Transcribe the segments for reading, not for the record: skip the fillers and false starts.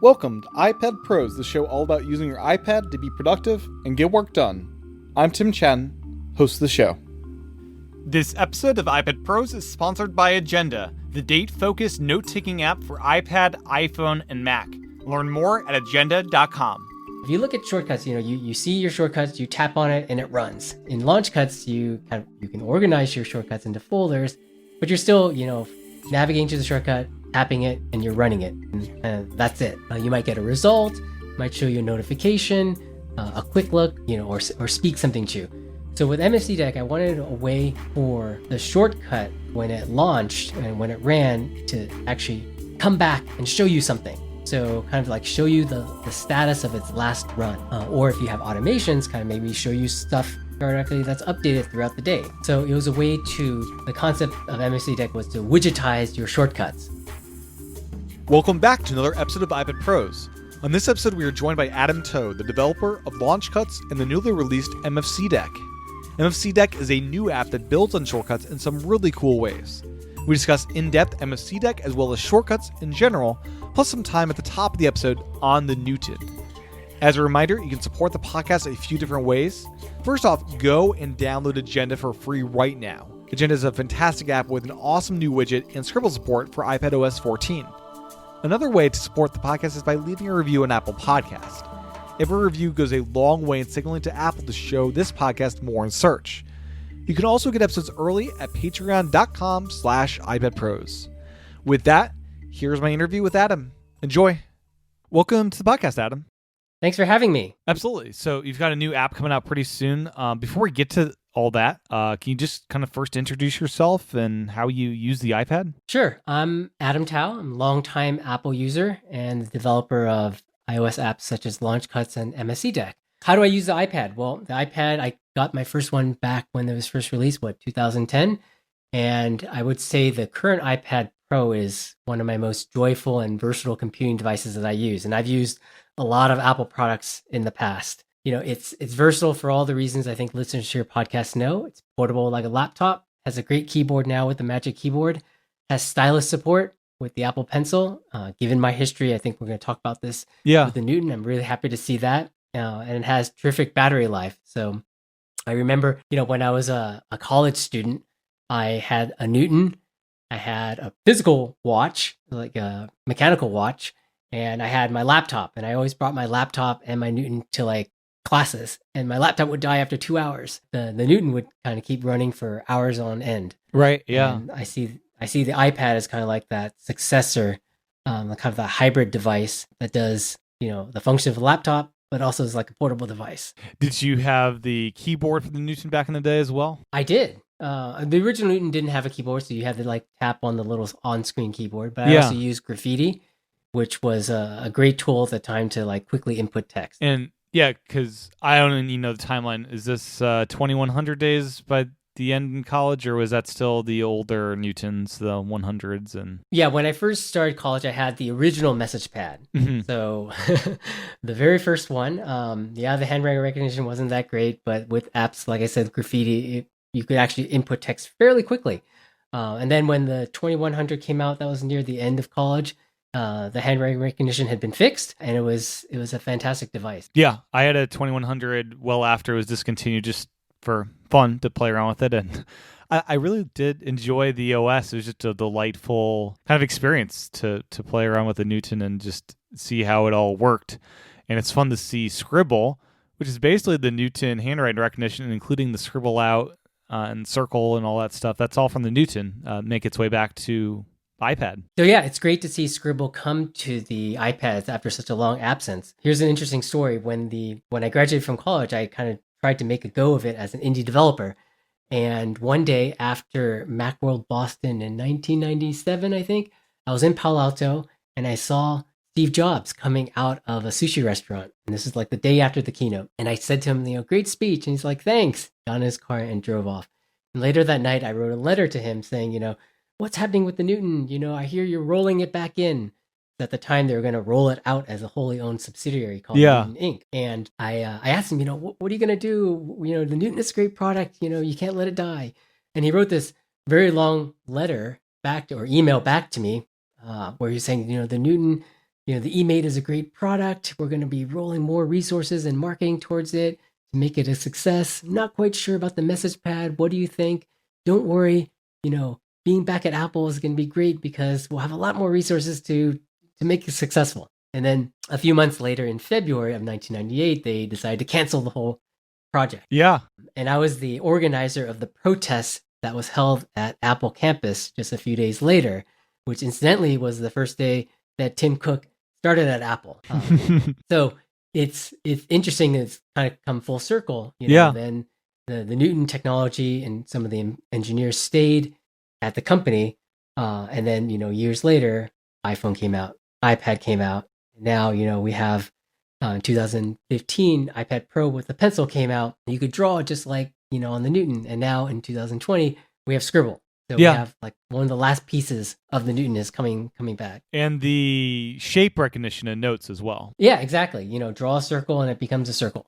Welcome to iPad Pros, the show all about using your iPad to be productive and get work done. I'm Tim Chen, host of the show. This episode of iPad Pros is sponsored by Agenda, the date-focused note-taking app for iPad, iPhone, and Mac. Learn more at agenda.com. If you look at shortcuts, you see your shortcuts, you tap on it, and it runs. In LaunchCuts, you can organize your shortcuts into folders, but you're still, navigating to the shortcut, tapping it, and you're running it. And that's it. You might get a result, might show you a notification, a quick look, or speak something to you. So with MFC Deck, I wanted a way for the shortcut when it launched and when it ran to actually come back and show you something. So kind of like show you the status of its last run. Or if you have automations, kind of maybe show you stuff directly that's updated throughout the day. So it was a way the concept of MFC Deck was to widgetize your shortcuts. Welcome back to another episode of iPad Pros. On this episode, we are joined by Adam Toe, the developer of LaunchCuts and the newly released MFC Deck. MFC Deck is a new app that builds on shortcuts in some really cool ways. We discuss in-depth MFC Deck as well as shortcuts in general, plus some time at the top of the episode on the Newton. As a reminder, you can support the podcast a few different ways. First off, go and download Agenda for free right now. Agenda is a fantastic app with an awesome new widget and Scribble support for iPadOS 14. Another way to support the podcast is by leaving a review on Apple Podcast. Every review goes a long way in signaling to Apple to show this podcast more in search. You can also get episodes early at patreon.com/iPadPros. With that, here's my interview with Adam. Enjoy. Welcome to the podcast, Adam. Thanks for having me. Absolutely. So you've got a new app coming out pretty soon. Before we get to all that, can you just kind of first introduce yourself and how you use the iPad? Sure. I'm Adam Tao. I'm a longtime Apple user and the developer of iOS apps such as LaunchCuts and MFC Deck. How do I use the iPad? Well, the iPad, I got my first one back when it was first released, 2010? And I would say the current iPad Pro is one of my most joyful and versatile computing devices that I use. And I've used a lot of Apple products in the past. It's versatile for all the reasons I think listeners to your podcast know. It's portable like a laptop, has a great keyboard now with the Magic Keyboard, has stylus support with the Apple Pencil. Given my history, I think we're going to talk about this with the Newton. I'm really happy to see that. And it has terrific battery life. So I remember, when I was a college student, I had a Newton, I had a physical watch, like a mechanical watch, and I had my laptop. And I always brought my laptop and my Newton to classes, and my laptop would die after 2 hours. The Newton would kind of keep running for hours on end. Right. Yeah. And I see the iPad as kind of like that successor, kind of that hybrid device that does, the function of a laptop, but also is like a portable device. Did you have the keyboard for the Newton back in the day as well? I did. The original Newton didn't have a keyboard, so you had to tap on the little on-screen keyboard. But I also used Graffiti, which was a great tool at the time to quickly input text. And yeah, because I don't even know the timeline. Is this 2100 days by the end in college, or was that still the older Newtons, the 100s? And yeah, when I first started college, I had the original message pad. Mm-hmm. So the very first one, the handwriting recognition wasn't that great, but with apps, like I said, Graffiti, you could actually input text fairly quickly. And then when the 2100 came out, that was near the end of college. The handwriting recognition had been fixed, and it was a fantastic device. Yeah, I had a 2100 well after it was discontinued, just for fun to play around with it, and I really did enjoy the OS. It was just a delightful kind of experience to play around with the Newton and just see how it all worked. And it's fun to see Scribble, which is basically the Newton handwriting recognition, including the scribble out and circle and all that stuff. That's all from the Newton, make its way back to iPad. So yeah, it's great to see Scribble come to the iPads after such a long absence. Here's an interesting story. When I graduated from college, I kind of tried to make a go of it as an indie developer. And one day after Macworld Boston in 1997, I think, I was in Palo Alto and I saw Steve Jobs coming out of a sushi restaurant. And this is the day after the keynote. And I said to him, great speech. And he's like, thanks. Got in his car and drove off. And later that night, I wrote a letter to him saying, what's happening with the Newton? I hear you're rolling it back in. At the time, they were going to roll it out as a wholly owned subsidiary called Newton Inc. And I asked him, what are you going to do? The Newton is a great product. You can't let it die. And he wrote this very long letter email back to me where he's saying, the Newton the eMate is a great product. We're going to be rolling more resources and marketing towards it to make it a success. Not quite sure about the message pad. What do you think? Don't worry. Being back at Apple is going to be great because we'll have a lot more resources to make it successful. And then a few months later, in February of 1998, they decided to cancel the whole project. Yeah. And I was the organizer of the protest that was held at Apple campus just a few days later, which incidentally was the first day that Tim Cook started at Apple. So it's interesting. It's kind of come full circle. Then the Newton technology and some of the engineers stayed at the company. And then, years later, iPhone came out, iPad came out. Now, we have in 2015, iPad Pro with the pencil came out. You could draw just like, on the Newton. And now in 2020, we have Scribble. So we have like one of the last pieces of the Newton is coming back. And the shape recognition in Notes as well. Yeah, exactly. Draw a circle and it becomes a circle.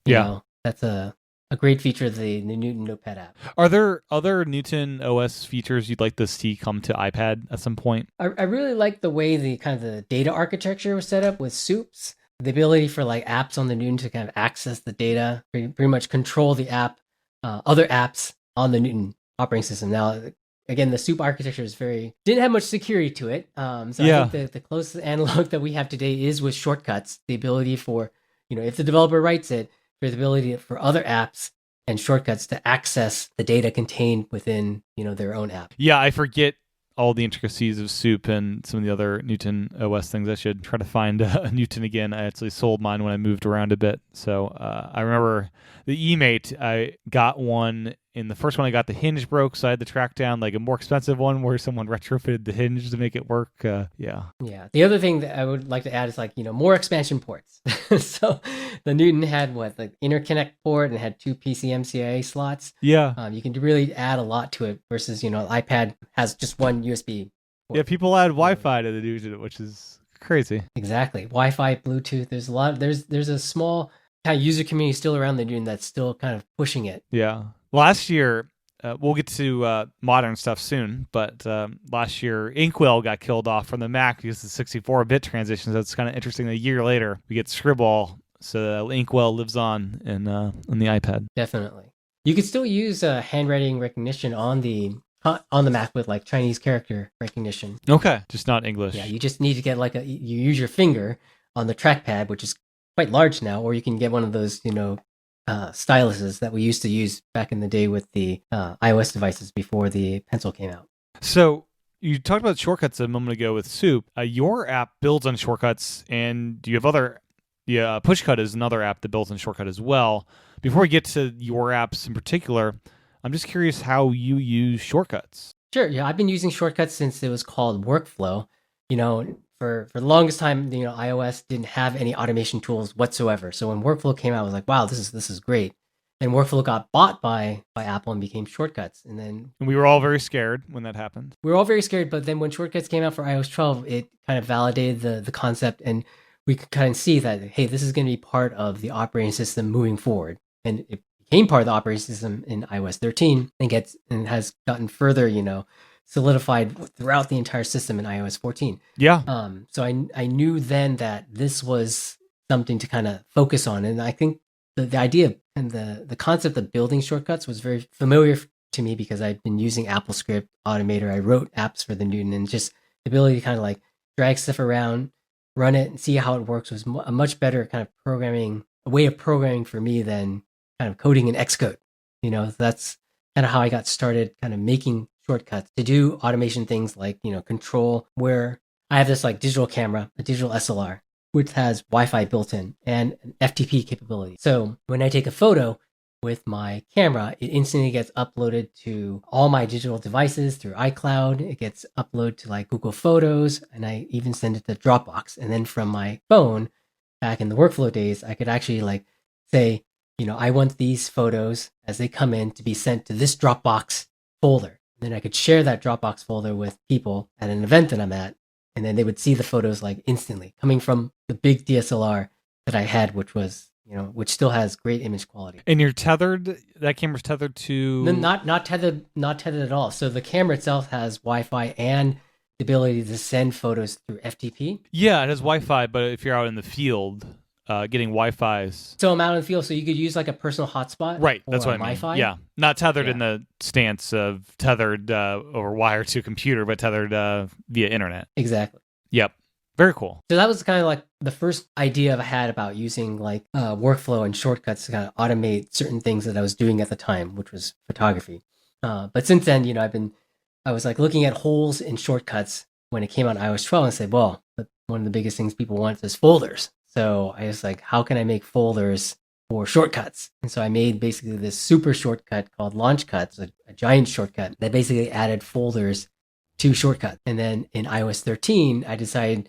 That's a great feature of the Newton Notepad app. Are there other Newton OS features you'd like to see come to iPad at some point? I really like the way the kind of the data architecture was set up with soups. The ability for like apps on the Newton to kind of access the data, pretty much control the app, other apps on the Newton operating system. Now, again, the soup architecture is didn't have much security to it. I think the closest analog that we have today is with shortcuts. The ability for, if the developer writes it, for the ability for other apps and shortcuts to access the data contained within, their own app. Yeah, I forget all the intricacies of soup and some of the other Newton OS things. I should try to find a Newton again. I actually sold mine when I moved around a bit. So I remember the eMate, I got one. In the first one I got, the hinge broke, so I had to track down like a more expensive one where someone retrofitted the hinge to make it work. Yeah. The other thing that I would like to add is like, more expansion ports. So the Newton had the interconnect port and had 2 PCMCIA slots. Yeah. You can really add a lot to it versus, iPad has just one USB port. Yeah, people add Wi-Fi to the Newton, which is crazy. Exactly. Wi-Fi, Bluetooth, there's a lot. There's a small kind of user community still around the Newton that's still kind of pushing it. Yeah. Last year, we'll get to modern stuff soon, but last year, Inkwell got killed off from the Mac because of the 64-bit transition. So it's kind of interesting. A year later, we get Scribble, so Inkwell lives on in the iPad. Definitely. You could still use handwriting recognition on the Mac with like Chinese character recognition. Okay, just not English. Yeah, you just need to get you use your finger on the trackpad, which is quite large now, or you can get one of those, styluses that we used to use back in the day with the iOS devices before the pencil came out. So you talked about shortcuts a moment ago with Soup. Your app builds on shortcuts, and do you have other? Yeah, Pushcut is another app that builds on shortcut as well. Before we get to your apps in particular, I'm just curious how you use shortcuts. Sure. Yeah, I've been using shortcuts since it was called Workflow. For the longest time, iOS didn't have any automation tools whatsoever. So when Workflow came out, I was like, wow, this is great. Then Workflow got bought by Apple and became Shortcuts. And we were all very scared when that happened. We were all very scared, but then when Shortcuts came out for iOS 12, it kind of validated the concept, and we could kind of see that, hey, this is going to be part of the operating system moving forward. And it became part of the operating system in iOS 13 and has gotten further, solidified throughout the entire system in iOS 14. Yeah. So I knew then that this was something to kind of focus on. And I think the idea and the concept of building shortcuts was very familiar to me because I've been using AppleScript Automator. I wrote apps for the Newton, and just the ability to kind of like drag stuff around, run it, and see how it works was a much better kind of a way of programming for me than kind of coding in Xcode. That's kind of how I got started kind of making shortcuts to do automation things like, control, where I have this like digital camera, a digital SLR, which has Wi-Fi built in and an FTP capability. So when I take a photo with my camera, it instantly gets uploaded to all my digital devices through iCloud. It gets uploaded to like Google Photos, and I even send it to Dropbox. And then from my phone, back in the workflow days, I could actually like say, I want these photos as they come in to be sent to this Dropbox folder. Then I could share that Dropbox folder with people at an event that I'm at, and then they would see the photos like instantly coming from the big DSLR that I had, which was, which still has great image quality. And you're tethered? That camera's tethered to? No, not tethered at all. So the camera itself has Wi-Fi and the ability to send photos through FTP. Yeah, it has Wi-Fi, but if you're out in the field, getting Wi-Fi's... So I'm out in the field, so you could use like a personal hotspot. Right, that's or what I mean. Wi-Fi. Yeah, not tethered in the stance of tethered over wire to a computer, but tethered via internet. Exactly. Yep. Very cool. So that was kind of like the first idea I had about using like workflow and shortcuts to kind of automate certain things that I was doing at the time, which was photography. But since then, I was like looking at holes in shortcuts when it came out iOS 12 and said, well, one of the biggest things people want is folders. So I was like, how can I make folders for shortcuts? And so I made basically this super shortcut called LaunchCuts, a giant shortcut that basically added folders to shortcuts. And then in iOS 13, I decided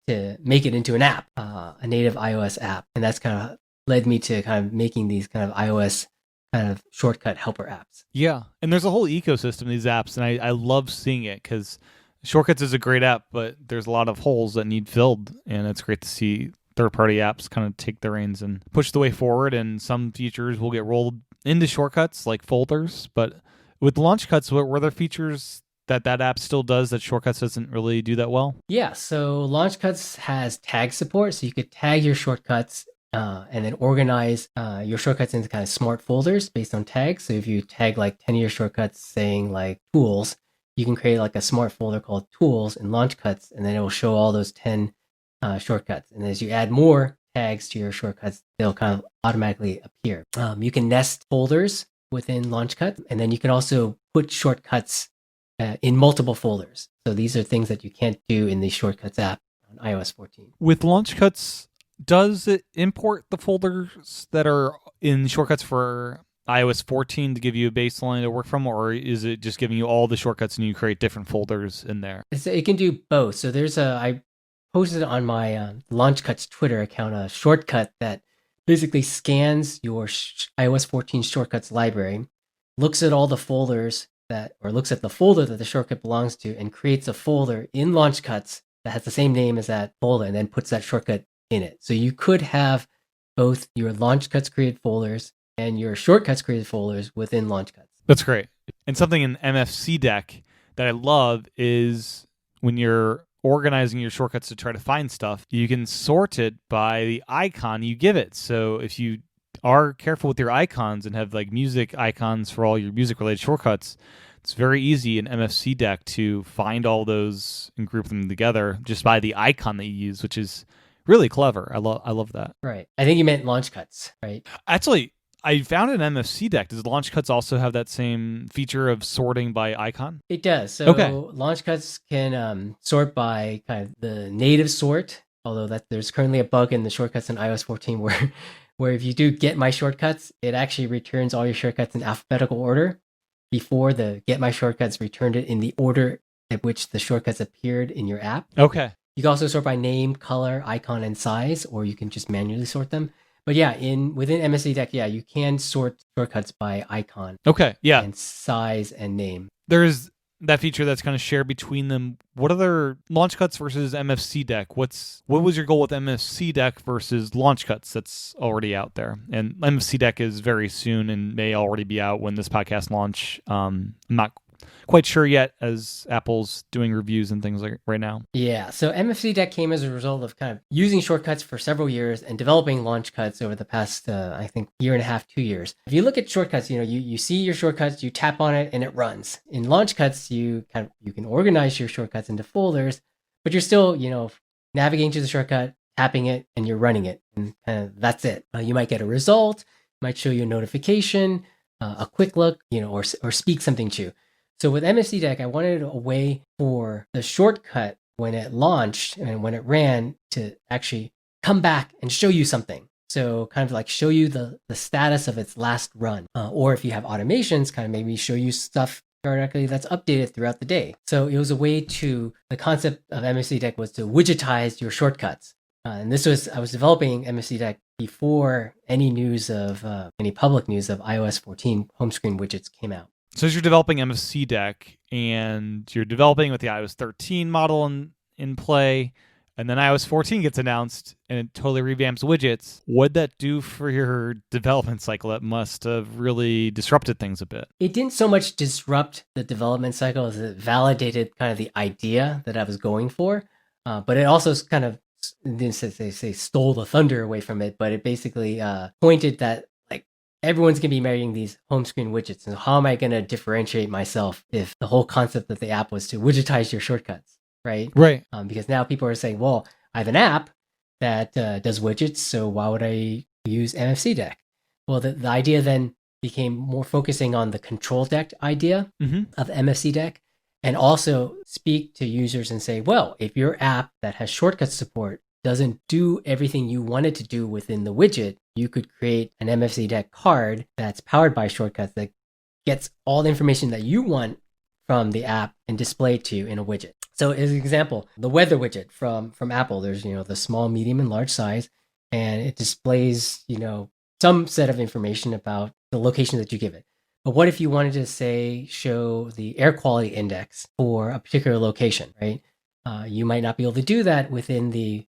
to make it into an app, a native iOS app. And that's kind of led me to kind of making these kind of iOS kind of shortcut helper apps. Yeah. And there's a whole ecosystem of these apps. And I love seeing it because Shortcuts is a great app, but there's a lot of holes that need filled. And it's great to see third-party apps kind of take the reins and push the way forward. And some features will get rolled into Shortcuts like folders. But with LaunchCuts, were there features that app still does that Shortcuts doesn't really do that well? Yeah, so LaunchCuts has tag support, so you could tag your shortcuts and then organize your shortcuts into kind of smart folders based on tags. So if you tag like 10 of your shortcuts saying like tools, you can create like a smart folder called tools in LaunchCuts, and then it will show all those 10 shortcuts. And as you add more tags to your shortcuts, they'll kind of automatically appear. You can nest folders within LaunchCut, and then you can also put shortcuts in multiple folders. So these are things that you can't do in the Shortcuts app on iOS 14. With LaunchCuts, does it import the folders that are in Shortcuts for iOS 14 to give you a baseline to work from, or is it just giving you all the shortcuts and you create different folders in there? It can do both. So I posted on my LaunchCuts Twitter account a shortcut that basically scans your iOS 14 Shortcuts library, looks at all the folders looks at the folder that the shortcut belongs to and creates a folder in LaunchCuts that has the same name as that folder and then puts that shortcut in it. So you could have both your LaunchCuts created folders and your shortcuts created folders within LaunchCuts. That's great. And something in MFC Deck that I love is when you're organizing your shortcuts to try to find stuff, you can sort it by the icon you give it. So if you are careful with your icons and have like music icons for all your music related shortcuts, it's very easy in MFC Deck to find all those and group them together just by the icon that you use, which is really clever. I love that. Right. I think you meant LaunchCuts, right? Actually, I found in MFC Deck, does LaunchCuts also have that same feature of sorting by icon? It does. So okay. LaunchCuts can sort by kind of the native sort, although there's currently a bug in the shortcuts in iOS 14 where if you do get my shortcuts, it actually returns all your shortcuts in alphabetical order. Before the get my shortcuts returned it in the order at which the shortcuts appeared in your app. Okay. You can also sort by name, color, icon, and size, or you can just manually sort them. But yeah, within MFC Deck, you can sort shortcuts by icon. Okay, yeah. And size and name. There's that feature that's kind of shared between them. What other LaunchCuts versus MFC Deck? What was your goal with MFC Deck versus LaunchCuts that's already out there? And MFC Deck is very soon and may already be out when this podcast launch. I'm not quite sure yet, as Apple's doing reviews and things like right now. Yeah, so MFC Deck came as a result of kind of using shortcuts for several years and developing LaunchCuts over the past, I think, year and a half, 2 years. If you look at shortcuts, you see your shortcuts, you tap on it, and it runs. In LaunchCuts, you can organize your shortcuts into folders, but you're still, navigating to the shortcut, tapping it, and you're running it, and kind of that's it. You might get a result, might show you a notification, a quick look, or speak something to you. So with MFC Deck, I wanted a way for the shortcut when it launched and when it ran to actually come back and show you something. So kind of like show you the status of its last run. Or if you have automations, kind of maybe show you stuff periodically that's updated throughout the day. So it was a way the concept of MFC Deck was to widgetize your shortcuts. I was developing MFC Deck before any public news of iOS 14 home screen widgets came out. So as you're developing MFC Deck and you're developing with the iOS 13 model in play, and then iOS 14 gets announced and it totally revamps widgets, what'd that do for your development cycle? That must have really disrupted things a bit. It didn't so much disrupt the development cycle as it validated kind of the idea that I was going for, but it also kind of, didn't say stole the thunder away from it, but it basically pointed that like everyone's going to be marrying these home screen widgets. And how am I going to differentiate myself if the whole concept of the app was to widgetize your shortcuts, right? Right. Because now people are saying, well, I have an app that does widgets, so why would I use MFC Deck? Well, the idea then became more focusing on the control deck idea of MFC Deck, and also speak to users and say, well, if your app that has shortcut support doesn't do everything you wanted to do within the widget, you could create an MFC Deck card that's powered by shortcuts that gets all the information that you want from the app and display it to you in a widget. So as an example, the weather widget from Apple, there's, the small, medium, and large size, and it displays, some set of information about the location that you give it. But what if you wanted to say, show the air quality index for a particular location, right? You might not be able to do that within the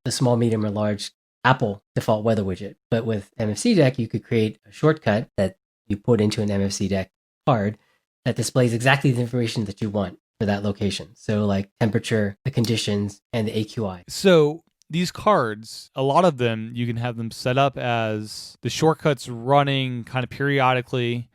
small, medium, or large Apple default weather widget. But with MFC Deck, you could create a shortcut that you put into an MFC Deck card that displays exactly the information that you want for that location. So like temperature, the conditions, and the AQI. So these cards, a lot of them, you can have them set up as the shortcuts running kind of periodically,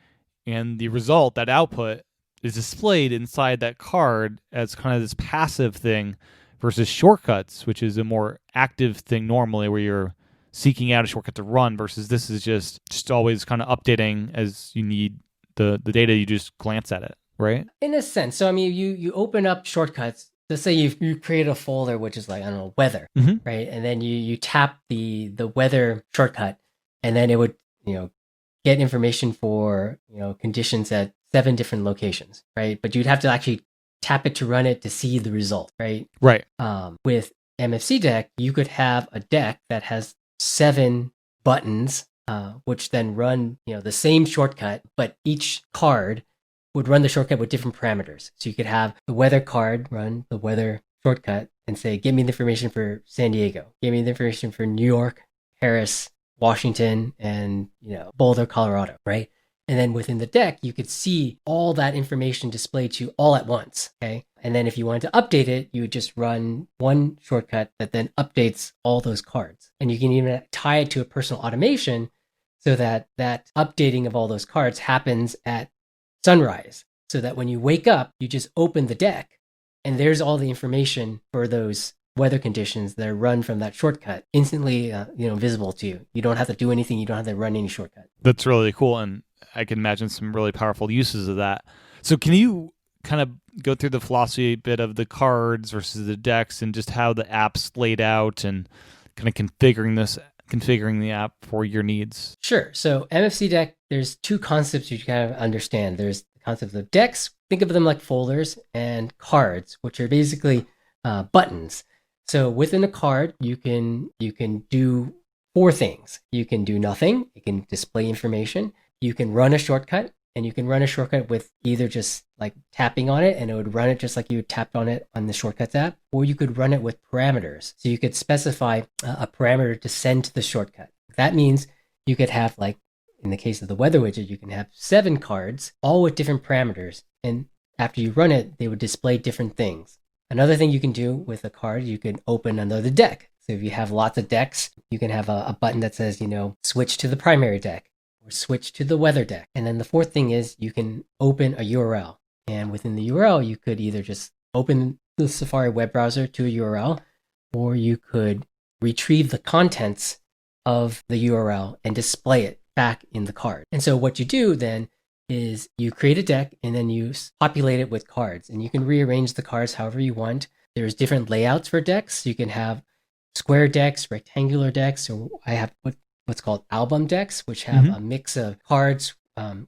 and the result, that output, is displayed inside that card as kind of this passive thing versus shortcuts, which is a more active thing normally where you're seeking out a shortcut to run, versus this is just always kind of updating as you need the data, you just glance at it, right? In a sense. So, I mean, you open up shortcuts. Let's say you create a folder, which is like, I don't know, weather, right? And then you tap the weather shortcut, and then it would, get information for, conditions at 7 different locations, right? But you'd have to actually tap it to run it to see the result, right? Right. With MFC Deck, you could have a deck that has 7 buttons, which then run, the same shortcut, but each card would run the shortcut with different parameters. So you could have the weather card run the weather shortcut and say, give me the information for San Diego, give me the information for New York, Paris, Washington, and, Boulder, Colorado, right? And then within the deck, you could see all that information displayed to you all at once, okay? And then if you wanted to update it, you would just run one shortcut that then updates all those cards. And you can even tie it to a personal automation so that that updating of all those cards happens at sunrise, so that when you wake up, you just open the deck and there's all the information for those weather conditions that are run from that shortcut instantly, visible to you. You don't have to do anything. You don't have to run any shortcut. That's really cool. And I can imagine some really powerful uses of that. So can you kind of go through the philosophy a bit of the cards versus the decks and just how the app's laid out and kind of configuring the app for your needs? Sure. So MFC Deck, there's 2 concepts you kind of understand. There's the concept of decks. Think of them like folders, and cards, which are basically buttons. So within a card, you can do 4 things. You can do nothing. It can display information. You can run a shortcut, and you can run a shortcut with either just like tapping on it, and it would run it just like you would tap on it on the Shortcuts app, or you could run it with parameters. So you could specify a parameter to send to the shortcut. That means you could have, like in the case of the weather widget, you can have 7 cards, all with different parameters. And after you run it, they would display different things. Another thing you can do with a card, you can open another deck. So if you have lots of decks, you can have a button that says, switch to the primary deck or switch to the weather deck. And then the 4th thing is you can open a URL. And within the URL, you could either just open the Safari web browser to a URL, or you could retrieve the contents of the URL and display it back in the card. And so what you do then is you create a deck and then you populate it with cards, and you can rearrange the cards however you want. There's different layouts for decks. You can have square decks, rectangular decks, or I have what's called album decks, which have a mix of cards.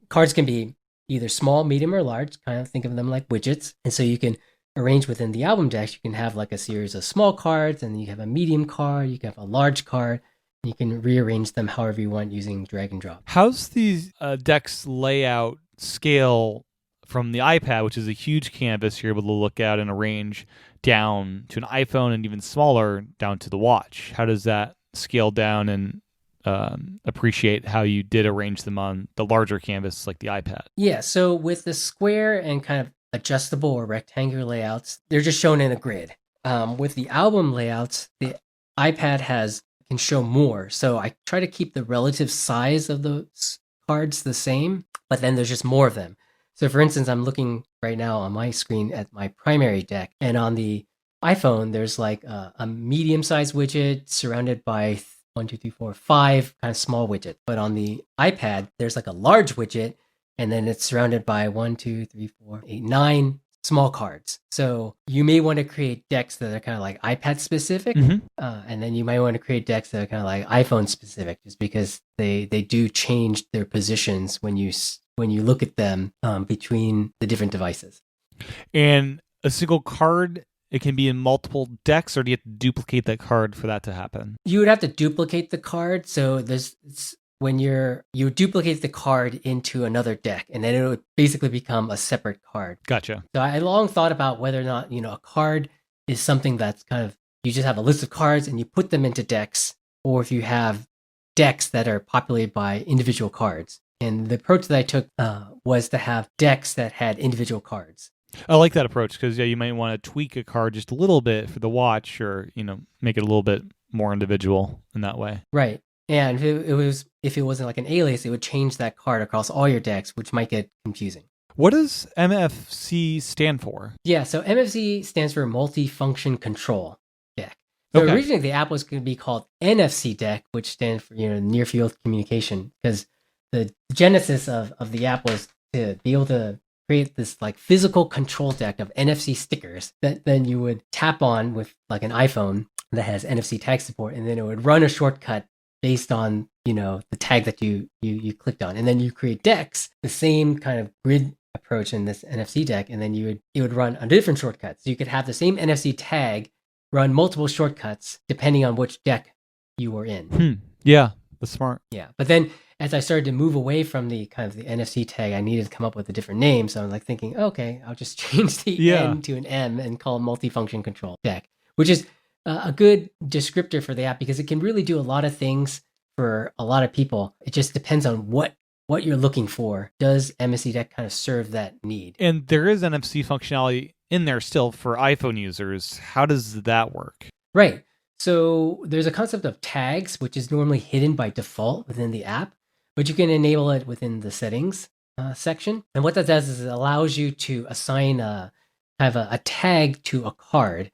Cards can be either small, medium, or large. Kind of think of them like widgets. And so you can arrange within the album decks. You can have like a series of small cards, and then you have a medium card, you can have a large card. You can rearrange them however you want using drag and drop. How's these decks layout scale from the iPad, which is a huge canvas you're able to look at and arrange, down to an iPhone and even smaller down to the watch? How does that scale down and appreciate how you did arrange them on the larger canvas like the iPad? Yeah, so with the square and kind of adjustable or rectangular layouts, they're just shown in a grid. With the album layouts, the iPad can show more. So I try to keep the relative size of those cards the same, but then there's just more of them. So for instance, I'm looking right now on my screen at my primary deck, and on the iPhone, there's like a medium-sized widget surrounded by 1, 2, 3, 4, 5 kind of small widget. But on the iPad, there's like a large widget, and then it's surrounded by 1, 2, 3, 4, 8, 9 small cards. So you may want to create decks that are kind of like iPad specific, and then you might want to create decks that are kind of like iPhone specific, just because they do change their positions when you look at them between the different devices. And a single card, it can be in multiple decks, or do you have to duplicate that card for that to happen? You would have to duplicate the card. So when you duplicate the card into another deck, and then it would basically become a separate card. Gotcha. So I long thought about whether or not, a card is something that's kind of, you just have a list of cards and you put them into decks, or if you have decks that are populated by individual cards. And the approach that I took was to have decks that had individual cards. I like that approach because you might want to tweak a card just a little bit for the watch, or make it a little bit more individual in that way. Right. And if it wasn't like an alias, it would change that card across all your decks, which might get confusing. What does MFC stand for? Yeah, so MFC stands for Multifunction Control Deck. So originally the app was going to be called NFC Deck, which stands for Near Field Communication, because the genesis of the app was to be able to create this like physical control deck of NFC stickers that then you would tap on with like an iPhone that has NFC tag support, and then it would run a shortcut based on the tag that you clicked on, and then you create decks, the same kind of grid approach in this NFC deck, and then it would run a different shortcut. So you could have the same NFC tag run multiple shortcuts depending on which deck you were in. Yeah, that's smart. Yeah, but then as I started to move away from the kind of the NFC tag, I needed to come up with a different name. So I'm like thinking, okay, I'll just change the N to an M and call it Multifunction Control Deck, which is a good descriptor for the app because it can really do a lot of things for a lot of people. It just depends on what you're looking for. Does MFC Deck kind of serve that need? And there is NFC functionality in there still for iPhone users. How does that work? Right. So there's a concept of tags, which is normally hidden by default within the app, but you can enable it within the settings section. And what that does is it allows you to assign a tag to a card.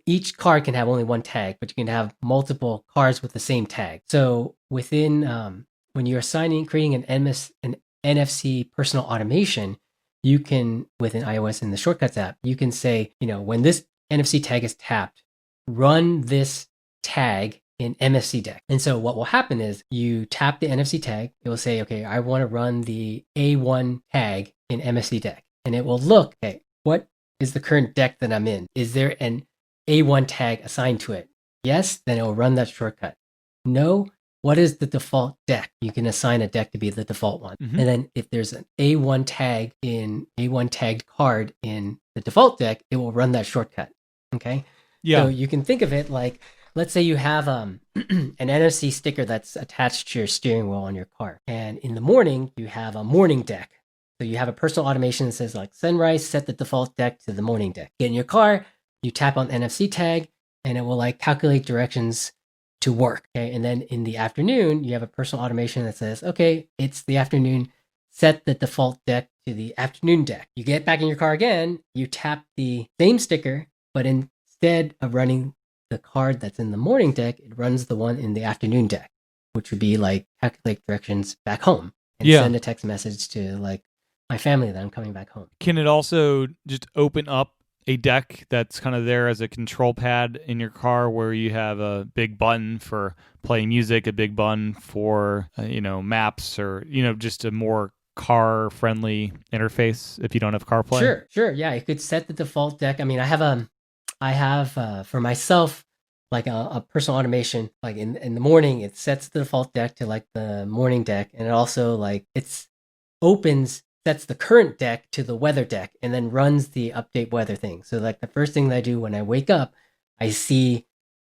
Each card can have only one tag, but you can have multiple cards with the same tag. So within when you're creating an NFC personal automation, you can, within iOS in the Shortcuts app, you can say, when this NFC tag is tapped, run this tag in MFC Deck. And so what will happen is you tap the NFC tag, it will say, okay, I want to run the A1 tag in MFC Deck. And it will look, okay, what is the current deck that I'm in? Is there an A1 tag assigned to it? Yes, then it will run that shortcut. No, what is the default deck? You can assign a deck to be the default one. And then if there's an A1 tagged card in the default deck, it will run that shortcut. Okay? Yeah. So you can think of it like, let's say you have an NFC sticker that's attached to your steering wheel on your car. And in the morning, you have a morning deck. So you have a personal automation that says like sunrise, set the default deck to the morning deck. Get in your car, you tap on NFC tag, and it will like calculate directions to work. Okay. And then in the afternoon, you have a personal automation that says, okay, it's the afternoon, set the default deck to the afternoon deck. You get back in your car again, you tap the same sticker, but instead of running the card that's in the morning deck, it runs the one in the afternoon deck, which would be like calculate directions back home and send a text message to like my family that I'm coming back home. Can it also just open up a deck that's kind of there as a control pad in your car where you have a big button for playing music, a big button for, maps, or, just a more car-friendly interface if you don't have CarPlay? Sure. Yeah, you could set the default deck. I mean, I have for myself, like a personal automation, like in the morning, it sets the default deck to like the morning deck. And it also like, it opens sets the current deck to the weather deck and then runs the update weather thing. So like the first thing that I do when I wake up, I see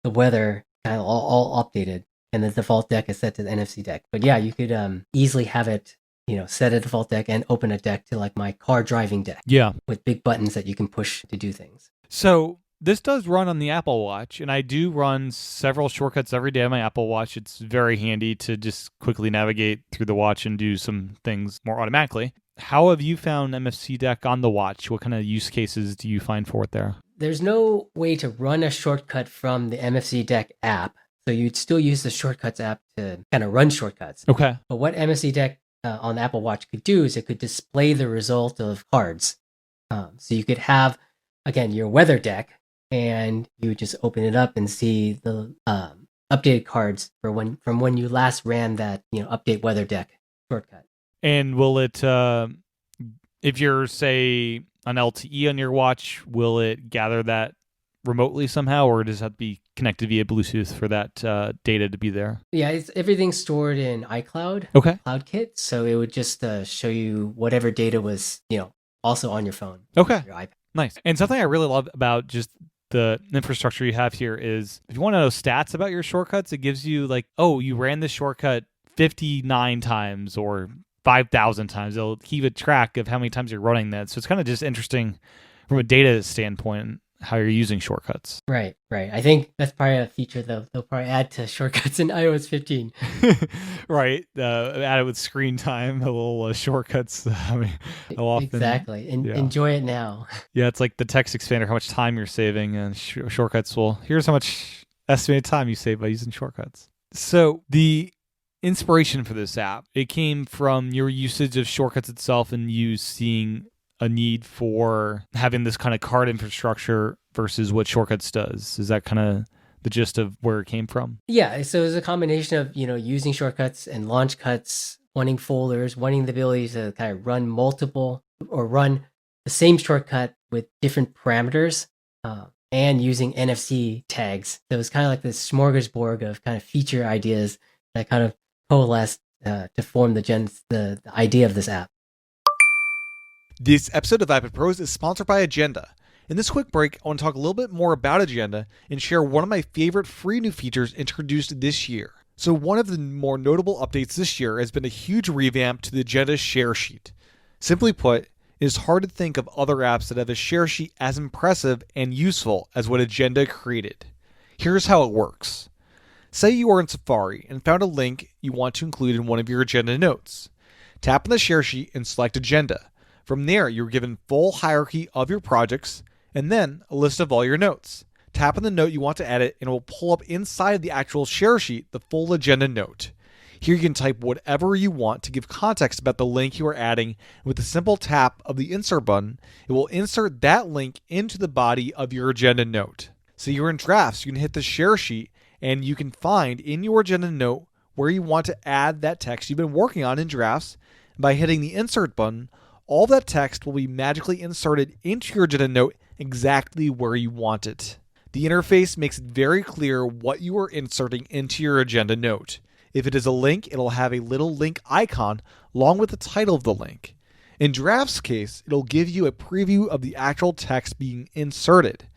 the weather kind of all updated, and the default deck is set to the NFC deck. But yeah, you could easily have it, set a default deck and open a deck to like my car driving deck. Yeah. With big buttons that you can push to do things. So this does run on the Apple Watch, and I do run several shortcuts every day on my Apple Watch. It's very handy to just quickly navigate through the watch and do some things more automatically. How have you found MFC Deck on the watch? What kind of use cases do you find for it there? There's no way to run a shortcut from the MFC Deck app. So you'd still use the Shortcuts app to kind of run shortcuts. Okay. But what MFC Deck on the Apple Watch could do is it could display the result of cards. So you could have, again, your weather deck, and you would just open it up and see the updated cards from when you last ran that update weather deck shortcut. And will it, if you're, say, an LTE on your watch, will it gather that remotely somehow, or does it have to be connected via Bluetooth for that data to be there? Yeah, everything's stored in iCloud. Okay. CloudKit, so it would just show you whatever data was, also on your phone. Okay. Your iPad. Nice. And something I really love about just the infrastructure you have here is if you want to know stats about your shortcuts, it gives you like, oh, you ran this shortcut 59 times or 5,000 times. It'll keep a track of how many times you're running that. So it's kind of just interesting from a data standpoint how you're using shortcuts. Right. I think that's probably a feature they'll probably add to shortcuts in iOS 15. Right. Add it with screen time, a little shortcuts. How often? Exactly. Enjoy it now. Yeah, it's like the text expander, how much time you're saving, and shortcuts will, here's how much estimated time you save by using shortcuts. So the inspiration for this app, it came from your usage of shortcuts itself and you seeing a need for having this kind of card infrastructure versus what shortcuts does. Is that kind of the gist of where it came from? Yeah, so it's a combination of, using shortcuts and LaunchCuts, wanting folders, wanting the ability to kind of run multiple or run the same shortcut with different parameters, and using NFC tags. So it's kind of like this smorgasbord of kind of feature ideas that kind of coalesced to form the idea of this app. This episode of iPad Pros is sponsored by Agenda. In this quick break, I want to talk a little bit more about Agenda and share one of my favorite free new features introduced this year. So one of the more notable updates this year has been a huge revamp to the Agenda share sheet. Simply put, it is hard to think of other apps that have a share sheet as impressive and useful as what Agenda created. Here's how it works. Say you are in Safari and found a link you want to include in one of your Agenda notes. Tap on the share sheet and select Agenda. From there, you're given full hierarchy of your projects and then a list of all your notes. Tap on the note you want to edit and it will pull up inside the actual share sheet the full Agenda note. Here you can type whatever you want to give context about the link you are adding, and with a simple tap of the insert button, it will insert that link into the body of your Agenda note. So you're in drafts, you can hit the share sheet and you can find in your Agenda note where you want to add that text you've been working on in drafts. And by hitting the insert button, all that text will be magically inserted into your Agenda note exactly where you want it. The interface makes it very clear what you are inserting into your Agenda note. If it is a link, it'll have a little link icon along with the title of the link. In Draft's case, it'll give you a preview of the actual text being inserted.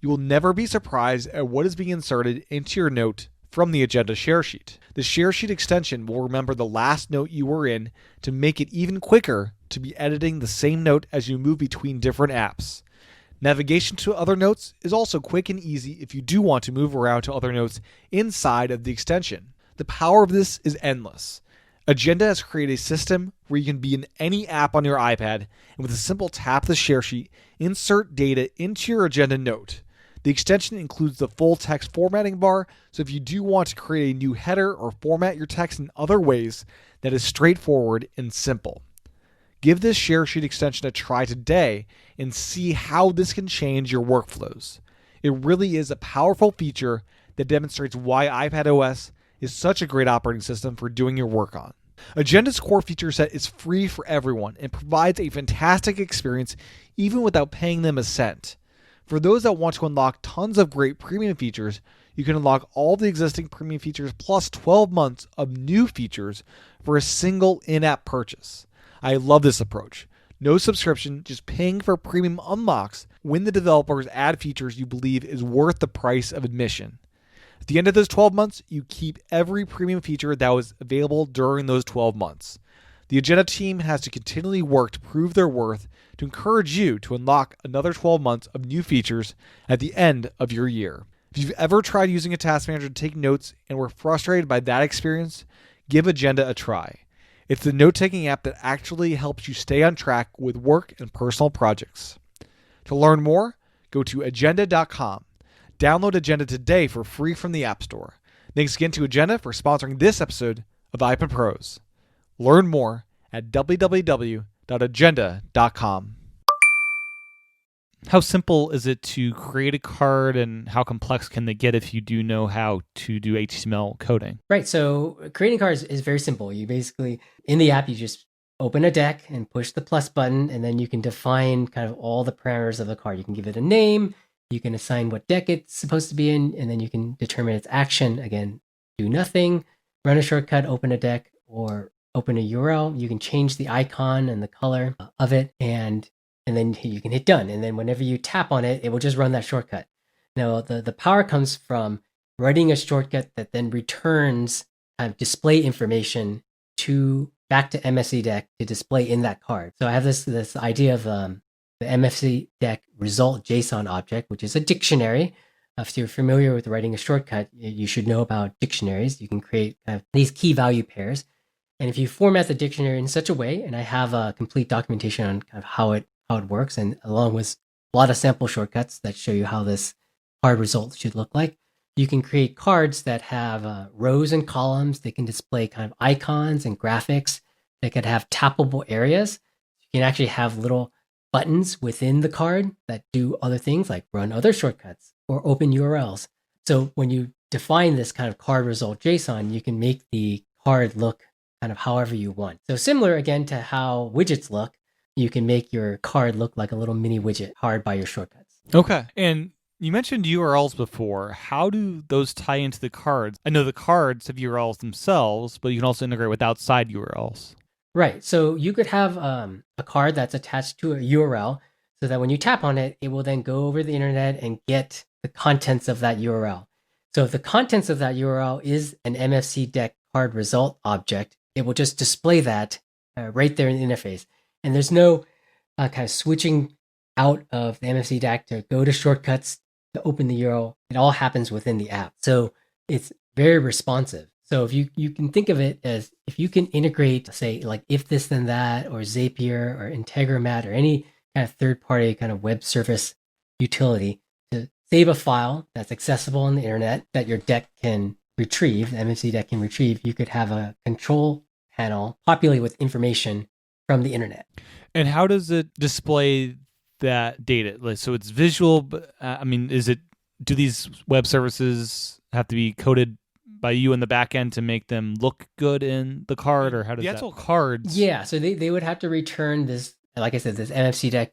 You will never be surprised at what is being inserted into your note from the Agenda share sheet. The share sheet extension will remember the last note you were in to make it even quicker to be editing the same note as you move between different apps. Navigation to other notes is also quick and easy if you do want to move around to other notes inside of the extension. The power of this is endless. Agenda has created a system where you can be in any app on your iPad and with a simple tap of the share sheet, insert data into your Agenda note. The extension includes the full text formatting bar, so if you do want to create a new header or format your text in other ways, that is straightforward and simple. Give this share sheet extension a try today and see how this can change your workflows. It really is a powerful feature that demonstrates why iPadOS is such a great operating system for doing your work on. Agenda's core feature set is free for everyone and provides a fantastic experience even without paying them a cent. For those that want to unlock tons of great premium features, you can unlock all the existing premium features plus 12 months of new features for a single in-app purchase. I love this approach. No subscription, just paying for premium unlocks when the developers add features you believe is worth the price of admission. At the end of those 12 months, you keep every premium feature that was available during those 12 months. The Agenda team has to continually work to prove their worth to encourage you to unlock another 12 months of new features at the end of your year. If you've ever tried using a task manager to take notes and were frustrated by that experience, give Agenda a try. It's the note-taking app that actually helps you stay on track with work and personal projects. To learn more, go to agenda.com. Download Agenda today for free from the App Store. Thanks again to Agenda for sponsoring this episode of iPad Pros. Learn more at www.agenda.com. How simple is it to create a card, and how complex can they get if you do know how to do HTML coding? Right. So creating cards is very simple. You basically, in the app, you just open a deck and push the plus button, and then you can define kind of all the parameters of the card. You can give it a name, you can assign what deck it's supposed to be in, and then you can determine its action. Again, do nothing, run a shortcut, open a deck, or open a URL. You can change the icon and the color of it, and then you can hit done. And then whenever you tap on it, it will just run that shortcut. Now, the power comes from writing a shortcut that then returns display information back to MFC Deck to display in that card. So I have this idea of the MFC Deck Result JSON object, which is a dictionary. If you're familiar with writing a shortcut, you should know about dictionaries. You can create these key value pairs. And if you format the dictionary in such a way, and I have a complete documentation on kind of how it works, and along with a lot of sample shortcuts that show you how this card result should look like, you can create cards that have rows and columns. They can display kind of icons and graphics. They could have tappable areas. You can actually have little buttons within the card that do other things like run other shortcuts or open URLs. So when you define this kind of card result JSON, you can make the card look kind of however you want. So similar again to how widgets look, you can make your card look like a little mini widget powered by your shortcuts. Okay. And you mentioned URLs before. How do those tie into the cards? I know the cards have URLs themselves, but you can also integrate with outside URLs. Right. So you could have a card that's attached to a URL so that when you tap on it, it will then go over the internet and get the contents of that URL. So if the contents of that URL is an MFC Deck card result object, it will just display that right there in the interface. And there's no kind of switching out of the MFC Deck to go to shortcuts to open the URL. It all happens within the app. So it's very responsive. So if you can think of it as if you can integrate, say, like if this then that, or Zapier or Integromat or any kind of third-party kind of web service utility to save a file that's accessible on the internet that your deck can retrieve, the MFC Deck can retrieve, you could have a control panel populated with information from the internet. And how does it display that data? So it's visual, but do these web services have to be coded by you in the back end to make them look good in the card, or how does the actual cards? Yeah, so they would have to return this, like I said, this MFC Deck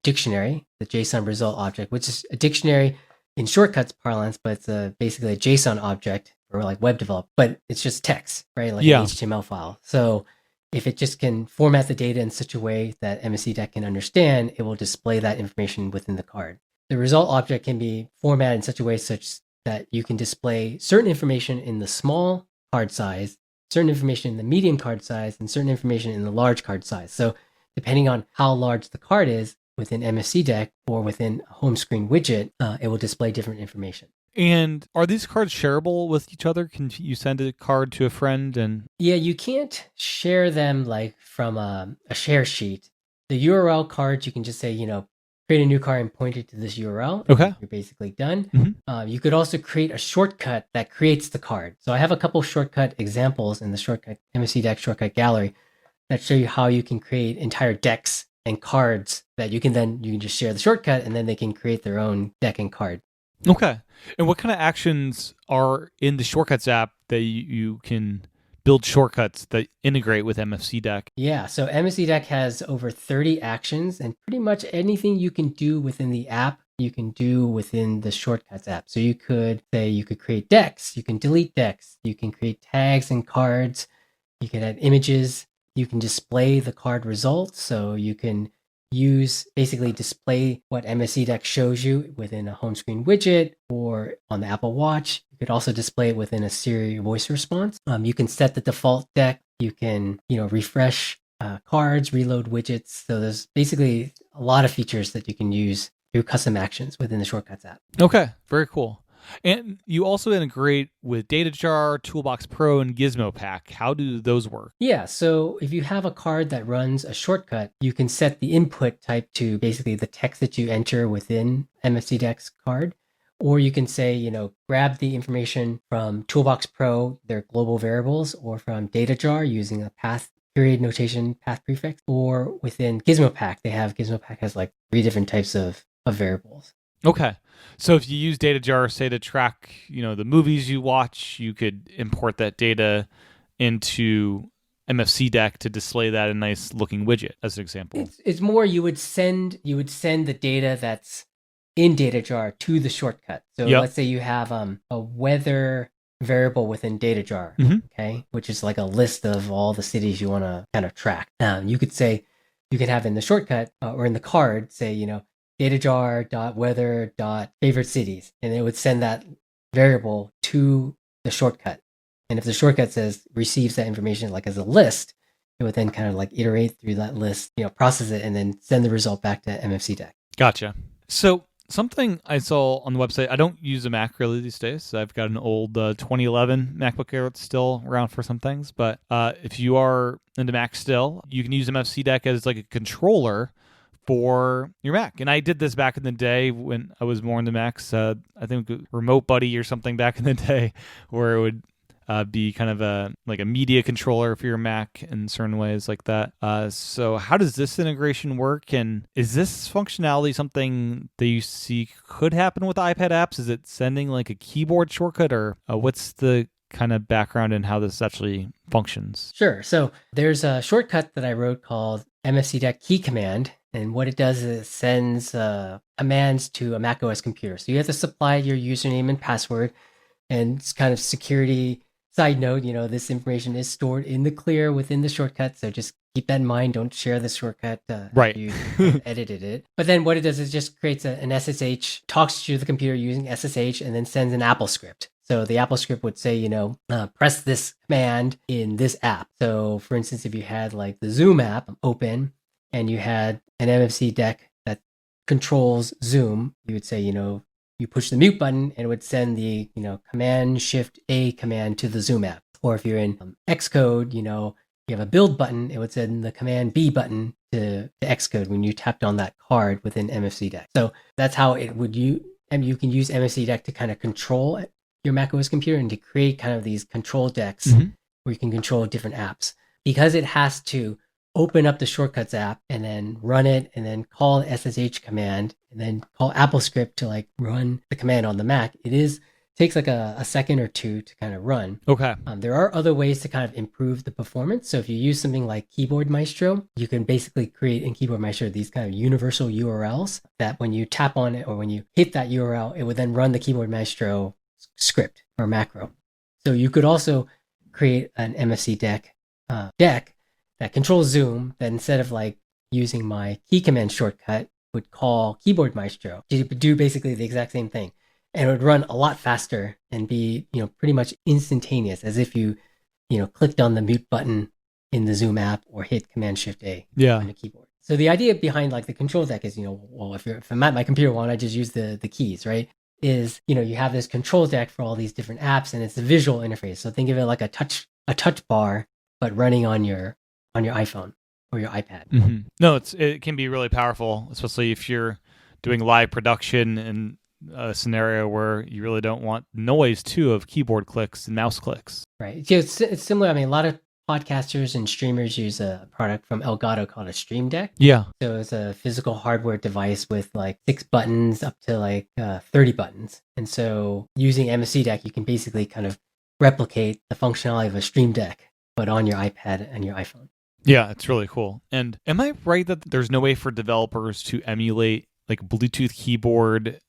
dictionary, the JSON result object, which is a dictionary in shortcuts parlance, but it's basically a JSON object for like web development, but it's just text, right? Like an HTML file. So if it just can format the data in such a way that MFC Deck can understand, it will display that information within the card. The result object can be formatted in such a way such that you can display certain information in the small card size, certain information in the medium card size, and certain information in the large card size. So depending on how large the card is within MFC Deck or within a home screen widget, it will display different information. And are these cards shareable with each other? Can you send a card to a friend? And yeah, you can't share them like from a share sheet. The URL cards, you can just say, create a new card and point it to this URL. Okay. You're basically done. Mm-hmm. You could also create a shortcut that creates the card. So I have a couple shortcut examples in the shortcut MFC Deck shortcut gallery that show you how you can create entire decks and cards that you can just share the shortcut, and then they can create their own deck and card. Okay. And what kind of actions are in the Shortcuts app that you can build shortcuts that integrate with MFC Deck? Yeah, so MFC Deck has over 30 actions, and pretty much anything you can do within the app, you can do within the Shortcuts app. So you could create decks, you can delete decks, you can create tags and cards, you can add images, You can display the card results, so you can basically display what MFC Deck shows you within a home screen widget or on the Apple Watch. You could also display it within a Siri voice response. You can set the default deck. You can, refresh cards, reload widgets. So there's basically a lot of features that you can use through custom actions within the Shortcuts app. Okay, very cool. And you also integrate with DataJar, Toolbox Pro, and Gizmo Pack. How do those work? Yeah, so if you have a card that runs a shortcut, you can set the input type to basically the text that you enter within MFC Deck's card. Or you can say, grab the information from Toolbox Pro, their global variables, or from DataJar using a path period notation path prefix. Or within Gizmo Pack, Gizmo Pack has like 3 different types of variables. Okay. So if you use DataJar, say, to track, the movies you watch, you could import that data into MFC Deck to display that in a nice looking widget, as an example. It's more you would send the data that's in DataJar to the shortcut. So let's say you have a weather variable within DataJar, okay, which is like a list of all the cities you want to kind of track. You could have in the shortcut or in the card, say, datajar.weather.favorite cities, and it would send that variable to the shortcut. And if the shortcut receives that information like as a list, it would then kind of like iterate through that list, process it, and then send the result back to MFC Deck. Gotcha. So something I saw on the website, I don't use a Mac really these days. I've got an old 2011 MacBook Air that's still around for some things. But if you are into Mac still, you can use MFC Deck as like a controller for your Mac. And I did this back in the day when I was more into Macs. I think Remote Buddy or something back in the day, where it would be kind of a media controller for your Mac in certain ways like that. So how does this integration work? And is this functionality something that you see could happen with iPad apps? Is it sending like a keyboard shortcut, or what's the kind of background in how this actually functions? Sure. So there's a shortcut that I wrote called MFC Deck Key Command. And what it does is it sends commands to a macOS computer. So you have to supply your username and password. And it's kind of security side note, this information is stored in the clear within the shortcut. So just keep that in mind. Don't share the shortcut right. You edited it. But then what it does is just creates an SSH, talks to the computer using SSH, and then sends an Apple script. So the Apple script would say, press this command in this app. So for instance, if you had like the Zoom app open and you had an MFC Deck that controls Zoom, you would say, you push the mute button and it would send the, Command Shift A command to the Zoom app. Or if you're in Xcode, you have a build button, it would send the Command B button to Xcode when you tapped on that card within MFC Deck. So that's how it would and you can use MFC Deck to kind of control your macOS computer and to create kind of these control decks where you can control different apps. Because it has to open up the Shortcuts app and then run it and then call the SSH command and then call AppleScript to like run the command on the Mac. Takes like a second or two to kind of run. Okay. There are other ways to kind of improve the performance. So if you use something like Keyboard Maestro, you can basically create in Keyboard Maestro these kind of universal URLs that when you tap on it or when you hit that URL, it would then run the Keyboard Maestro script or macro. So you could also create an MFC Deck that controls Zoom that instead of like using my key command shortcut would call Keyboard Maestro to do basically the exact same thing. And it would run a lot faster and be, pretty much instantaneous as if you, clicked on the mute button in the Zoom app or hit Command Shift A on the keyboard. So the idea behind like the control deck is, if I'm at my computer, why don't I just use the keys, right? Is, you have this control deck for all these different apps and it's a visual interface. So think of it like a touch bar, but running on your iPhone or your iPad. Mm-hmm. No, it can be really powerful, especially if you're doing live production and a scenario where you really don't want noise too of keyboard clicks and mouse clicks. Right. So it's similar. I mean, a lot of podcasters and streamers use a product from Elgato called a Stream Deck. Yeah. So it's a physical hardware device with like 6 buttons up to like 30 buttons. And so using MFC Deck, you can basically kind of replicate the functionality of a Stream Deck, but on your iPad and your iPhone. Yeah, it's really cool. And am I right that there's no way for developers to emulate like Bluetooth keyboard,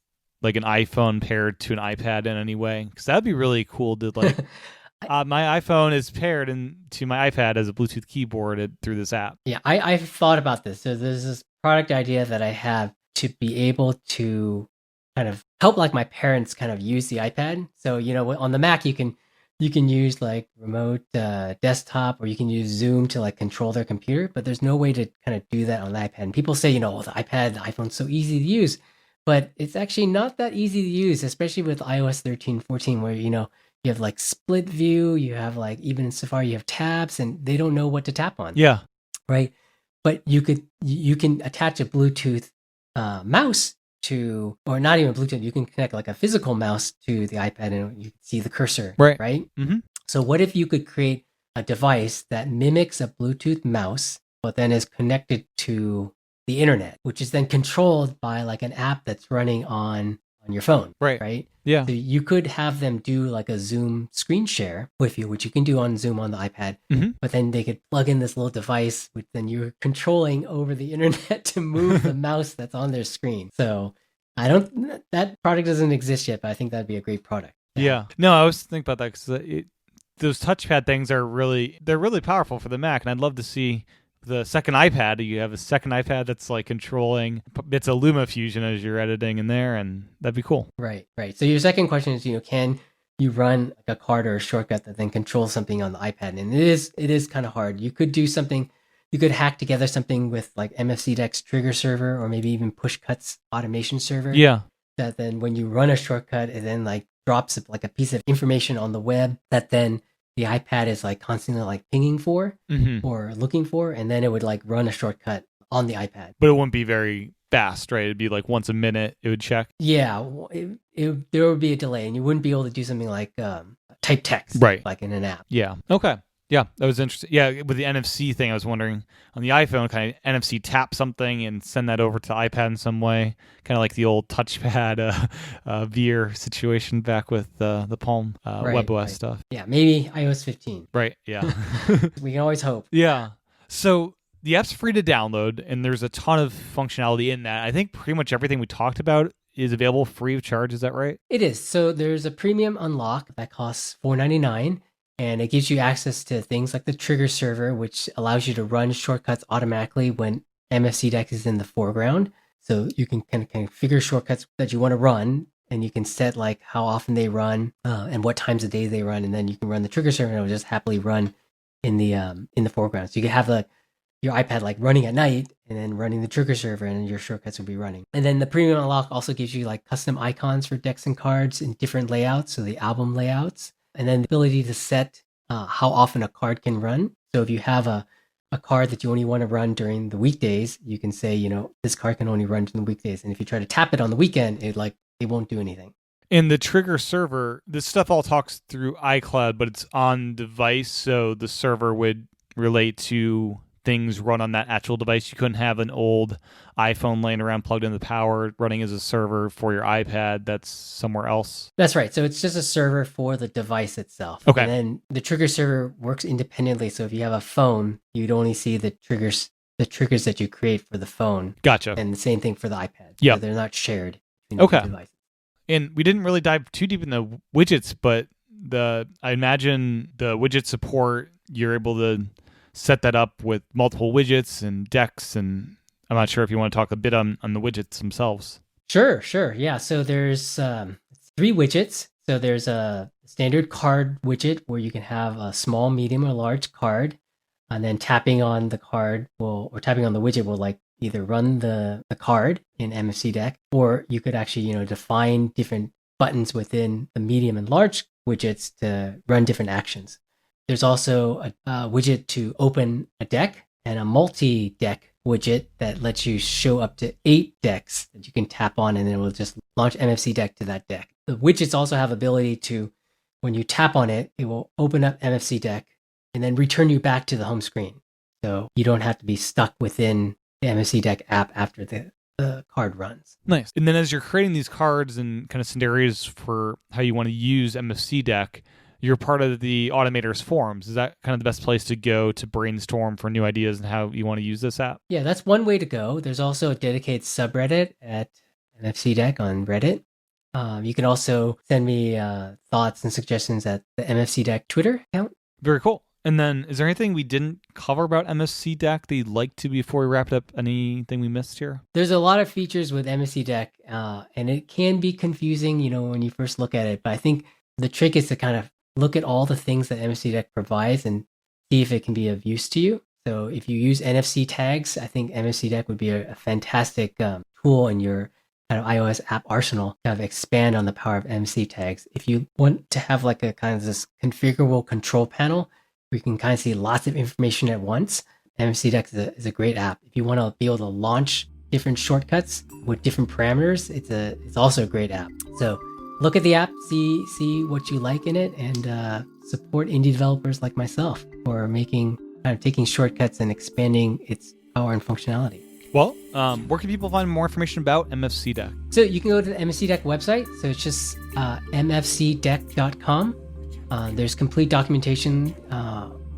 like an iPhone paired to an iPad in any way? Because that'd be really cool to like My iPhone is paired to my iPad as a Bluetooth keyboard through this app. Yeah, I've thought about this. So there's this product idea that I have to be able to kind of help like my parents kind of use the iPad. So, on the Mac, you can use like remote desktop, or you can use Zoom to like control their computer, but there's no way to kind of do that on the iPad. And people say, the iPad, the iPhone's so easy to use, but it's actually not that easy to use, especially with iOS 13, 14, where, you have like split view, you have like, even in Safari, you have tabs, and they don't know what to tap on. Yeah. Right. But you can attach a Bluetooth mouse to, or not even Bluetooth, you can connect like a physical mouse to the iPad and you can see the cursor. Right. Mm-hmm. So what if you could create a device that mimics a Bluetooth mouse, but then is connected to the internet, which is then controlled by like an app that's running on your phone. Right. Yeah. So you could have them do like a Zoom screen share with you, which you can do on Zoom on the iPad, but then they could plug in this little device, which then you're controlling over the internet to move the mouse that's on their screen. So that product doesn't exist yet, but I think that'd be a great product. Yeah. No, I was thinking about that because those touchpad things they're really powerful for the Mac, and I'd love to see the second iPad. You have a second iPad that's like controlling bits of LumaFusion as you're editing in there, and that'd be cool. Right. So your second question is, can you run like a card or a shortcut that then controls something on the iPad? And it is kind of hard. You could do something, you could hack together something with like MFC Deck's trigger server, or maybe even PushCuts automation server. Yeah. That then when you run a shortcut, it then like drops like a piece of information on the web that then the iPad is like constantly like pinging for or looking for, and then it would like run a shortcut on the iPad. But it wouldn't be very fast, right? It'd be like once a minute it would check. Yeah, there would be a delay, and you wouldn't be able to do something like type text, right? Like in an app. Yeah. Okay. Yeah, that was interesting. Yeah, with the NFC thing, I was wondering on the iPhone, kind of NFC tap something and send that over to the iPad in some way, kind of like the old touchpad Veer situation back with the Palm WebOS stuff. Yeah, maybe iOS 15. Right. Yeah. We can always hope. Yeah. So the app's free to download, and there's a ton of functionality in that. I think pretty much everything we talked about is available free of charge. Is that right? It is. So there's a premium unlock that costs $4.99. And it gives you access to things like the trigger server, which allows you to run shortcuts automatically when MFC Deck is in the foreground. So you can kind of configure shortcuts that you want to run, and you can set like how often they run and what times of day they run, and then you can run the trigger server, and it will just happily run in the foreground. So you can have your iPad like running at night and then running the trigger server, and your shortcuts will be running. And then the premium unlock also gives you like custom icons for decks and cards in different layouts, so the album layouts. And then the ability to set how often a card can run. So if you have a card that you only want to run during the weekdays, you can say, this card can only run during the weekdays. And if you try to tap it on the weekend, it won't do anything. In the trigger server, this stuff all talks through iCloud, but it's on device, so the server would relate to things run on that actual device. You couldn't have an old iPhone laying around plugged into the power running as a server for your iPad that's somewhere else. That's right. So it's just a server for the device itself. Okay. And then the trigger server works independently. So if you have a phone, you'd only see the triggers that you create for the phone. Gotcha. And the same thing for the iPad. Yeah. So they're not shared between the two devices. And we didn't really dive too deep in the widgets, but I imagine the widget support, you're able to set that up with multiple widgets and decks, and I'm not sure if you want to talk a bit on the widgets themselves. Sure. Yeah. So there's 3 widgets. So there's a standard card widget where you can have a small, medium, or large card, and then tapping on the card or tapping on the widget will like either run the card in MFC Deck, or you could actually define different buttons within the medium and large widgets to run different actions. There's also a widget to open a deck, and a multi-deck widget that lets you show up to 8 decks that you can tap on, and then it will just launch MFC Deck to that deck. The widgets also have ability to, when you tap on it, it will open up MFC Deck and then return you back to the home screen. So you don't have to be stuck within the MFC Deck app after the card runs. Nice. And then as you're creating these cards and kind of scenarios for how you want to use MFC Deck, you're part of the automators forums. Is that kind of the best place to go to brainstorm for new ideas and how you want to use this app? Yeah, that's one way to go. There's also a dedicated subreddit at MFC Deck on Reddit. You can also send me thoughts and suggestions at the MFC Deck Twitter account. Very cool. And then, is there anything we didn't cover about MFC Deck that you'd like to before we wrap it up? Anything we missed here? There's a lot of features with MFC Deck, and it can be confusing, when you first look at it. But I think the trick is to kind of look at all the things that MFC Deck provides and see if it can be of use to you. So if you use NFC tags, I think MFC Deck would be a fantastic tool in your kind of iOS app arsenal to kind of expand on the power of NFC tags. If you want to have like a kind of this configurable control panel, where you can kind of see lots of information at once, MFC Deck is a great app. If you want to be able to launch different shortcuts with different parameters, it's also a great app. So look at the app, see what you like in it, and support indie developers like myself for taking shortcuts and expanding its power and functionality. Well, where can people find more information about MFC Deck? So you can go to the MFC Deck website. So it's just mfcdeck.com. There's complete documentation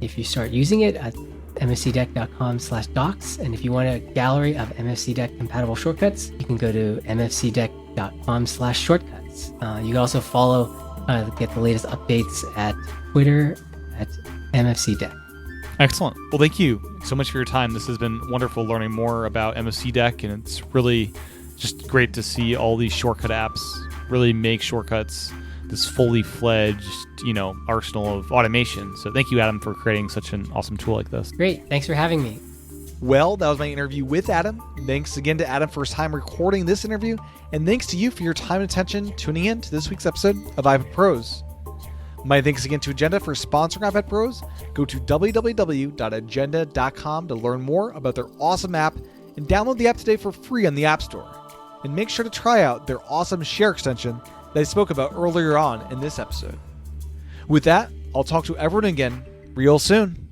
if you start using it at mfcdeck.com/docs. And if you want a gallery of MFC Deck compatible shortcuts, you can go to mfcdeck.com/shortcuts. You can also follow, get the latest updates at Twitter at MFC Deck. Excellent. Well, thank you so much for your time. This has been wonderful learning more about MFC Deck, and it's really just great to see all these shortcut apps really make shortcuts this fully fledged, arsenal of automation. So thank you, Adam, for creating such an awesome tool like this. Great. Thanks for having me. Well, that was my interview with Adam. Thanks again to Adam for his time recording this interview, and thanks to you for your time and attention tuning in to this week's episode of iPad Pros. My thanks again to Agenda for sponsoring iPad Pros. Go to www.agenda.com to learn more about their awesome app and download the app today for free on the App Store. And make sure to try out their awesome share extension that I spoke about earlier on in this episode. With that, I'll talk to everyone again real soon.